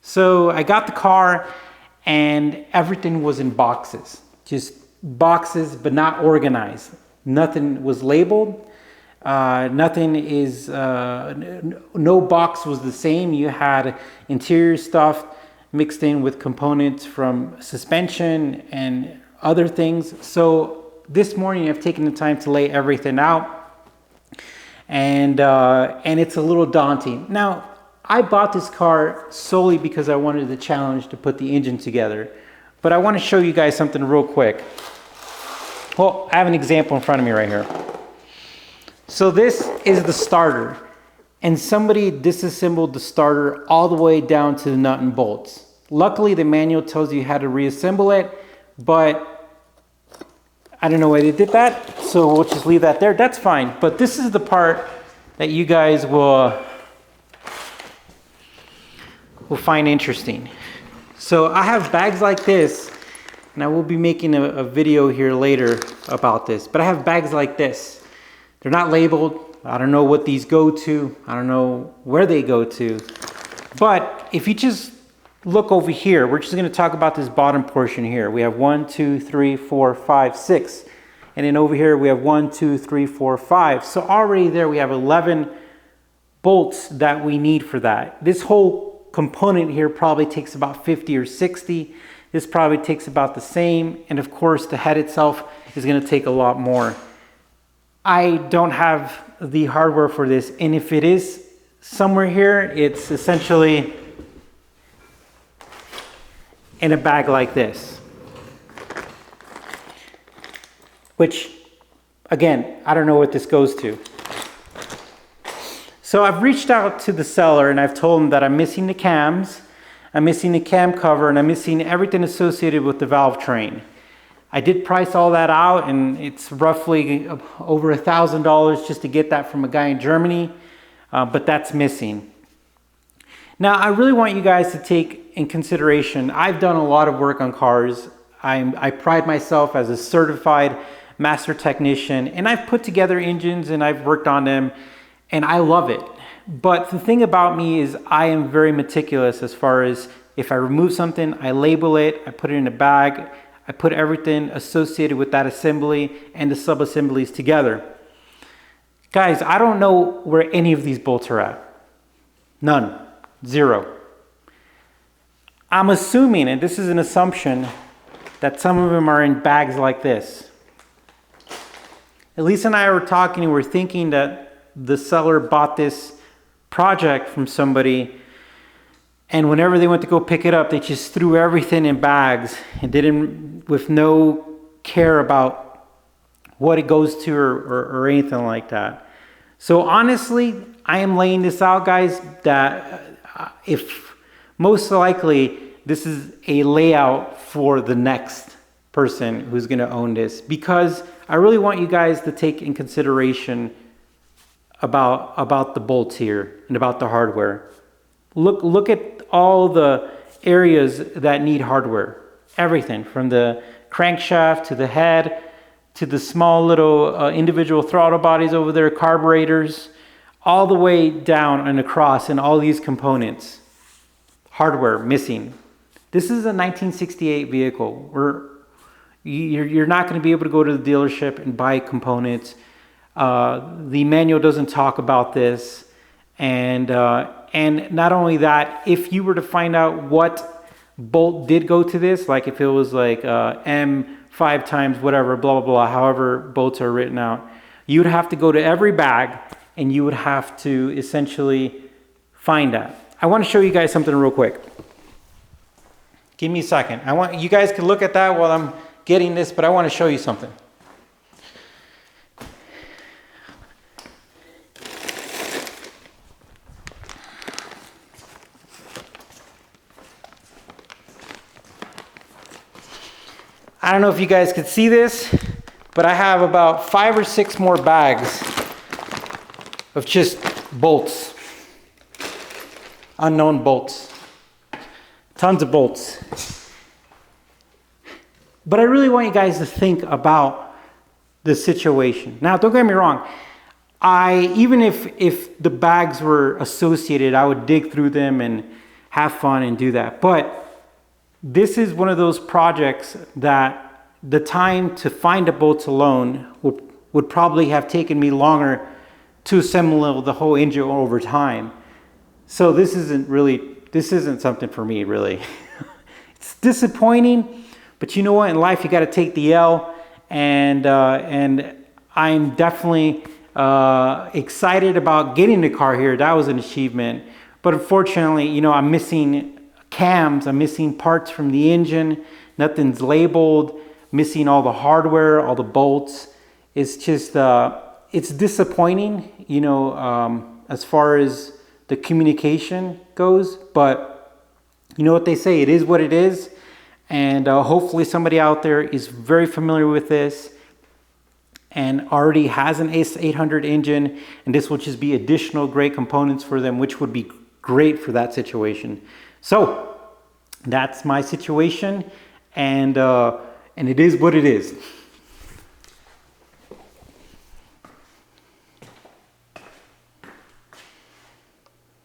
So I got the car and everything was in boxes, just boxes, but not organized. Nothing was labeled. Nothing is, no box was the same. You had interior stuff mixed in with components from suspension and other things. So this morning I've taken the time to lay everything out, and it's a little daunting. Now, I bought this car solely because I wanted the challenge to put the engine together, but I want to show you guys something real quick. Well, I have an example in front of me right here. So this is the starter, and somebody disassembled the starter all the way down to the nut and bolts. Luckily, the manual tells you how to reassemble it, but I don't know why they did that, so we'll just leave that there. That's fine, but this is the part that you guys will find interesting. So I have bags like this, and I will be making a video here later about this, but I have bags like this. They're not labeled. I don't know what these go to. I don't know where they go to. But if you just look over here, we're just going to talk about this bottom portion here. We have 1, 2, 3, 4, 5, 6. And then over here we have 1, 2, 3, 4, 5. So already there we have 11 bolts that we need for that. This whole component here probably takes about 50 or 60. This probably takes about the same. And of course the head itself is going to take a lot more. I don't have the hardware for this, and if it is somewhere here, it's essentially in a bag like this, which again, I don't know what this goes to. So I've reached out to the seller and I've told him that I'm missing the cams, I'm missing the cam cover, and I'm missing everything associated with the valve train. I did price all that out, and it's roughly over $1,000 just to get that from a guy in Germany, but that's missing. Now, I really want you guys to take in consideration, I've done a lot of work on cars. I pride myself as a certified master technician, and I've put together engines and I've worked on them, and I love it. But the thing about me is I am very meticulous as far as if I remove something, I label it, I put it in a bag, I put everything associated with that assembly and the sub-assemblies together. Guys, I don't know where any of these bolts are at. None. Zero. I'm assuming, and this is an assumption, that some of them are in bags like this. Elise and I were talking and we're thinking that the seller bought this project from somebody, and whenever they went to go pick it up, they just threw everything in bags and didn't, with no care about what it goes to or anything like that. So honestly, I am laying this out, guys, that if most likely this is a layout for the next person who's going to own this, because I really want you guys to take in consideration about the bolts here and about the hardware. Look at all the areas that need hardware. Everything from the crankshaft to the head to the small little individual throttle bodies over there, carburetors, all the way down and across, and all these components. Hardware missing. This is a 1968 vehicle. You're not going to be able to go to the dealership and buy components. The manual doesn't talk about this, and not only that, if you were to find out what bolt did go to this, like if it was like M5 times whatever, blah blah blah, however bolts are written out, you would have to go to every bag and you would have to essentially find that. I want to show you guys something real quick. Give me a second. I want you guys can look at that while I'm getting this, but I want to show you something. I don't know if you guys could see this, but I have about 5 or 6 more bags of just bolts. Unknown bolts. Tons of bolts. But I really want you guys to think about the situation. Now, don't get me wrong. Even if the bags were associated, I would dig through them and have fun and do that. But this is one of those projects that the time to find a bolt alone would probably have taken me longer to assemble the whole engine over time. So this isn't something for me, really. It's disappointing, but you know what? In life, you got to take the L, and I'm definitely excited about getting the car here. That was an achievement. But unfortunately, you know, I'm missing cams, I'm missing parts from the engine, nothing's labeled, missing all the hardware, all the bolts. It's just, it's disappointing, you know, as far as the communication goes, but you know what they say, it is what it is. And hopefully somebody out there is very familiar with this and already has an S800 engine, and this will just be additional great components for them, which would be great for that situation. So that's my situation, and it is what it is.